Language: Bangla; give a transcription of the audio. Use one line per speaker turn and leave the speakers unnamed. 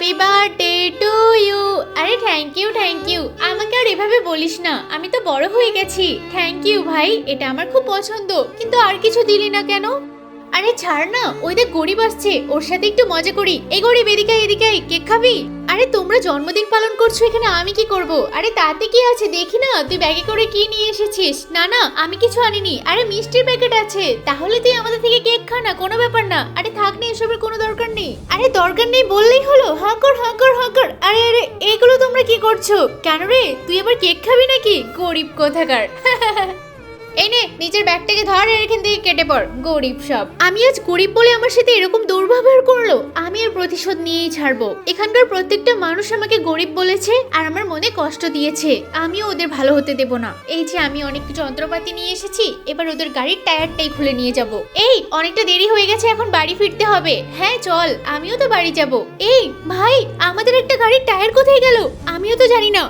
Happy birthday to you. আরে থ্যাংক ইউ থ্যাংক ইউ। আমাকে আর এভাবে বলিস না, আমি তো বড় হয়ে গেছি। থ্যাংক ইউ ভাই, এটা আমার খুব পছন্দ, কিন্তু আর কিছু দিলি না কেন? আরে ছাড় না, ওই দেখ গরিব আসছে, ওর সাথে একটু মজা করি। এই গরিব, এদিকে আয়, এদিকে আয়, কেক খাবি? আরে তোমরা জন্মদিন পালন করছো, এখানে আমি কি করব? আরে তাতে কি আছে, দেখি না তুই ব্যাগে করে কি নিয়ে এসেছিস। না না, আমি কিছু আনিনি। আরে মিষ্টির প্যাকেট আছে, তাহলে তুই আমাদের থেকে কেক খা না, কোনো ব্যাপার না। আরে থাক না, এসবের কোনো দরকার নেই। আরে দরকার নেই বললেই হলো, হাঁ কর হাঁ কর হাঁ কর। আরে আরে এগুলো তোমরা কি করছো? কেন রে, তুই আবার কেক খাবি নাকি? গরিব কোথাকার। এই নে, নিজের ব্যাগটাকে ধর আর এখান থেকে কেটে পড়, গরিব সব। আমি আজ গরিব বলে আমার সাথে এরকম দুর্ব্যবহার করলো, আমি এর প্রতিশোধ নিয়েই ছাড়বো। এখানকার প্রত্যেকটা মানুষ আমাকে গরিব বলেছে আর আমার মনে কষ্ট দিয়েছে, আমিও ওদের ভালো হতে দেব না। এই যে আমি অনেক যন্ত্রপাতি নিয়ে এসেছি, এবার ওদের গাড়ির টায়ারটাই খুলে নিয়ে যাব। এই অনেকটা দেরি হয়ে গেছে, এখন বাড়ি ফিরতে হবে। হ্যাঁ চল, আমিও তো বাড়ি যাব। এই ভাই, আমাদের একটা গাড়ির টায়ার কোথায় গেল? আমিও তো জানি না।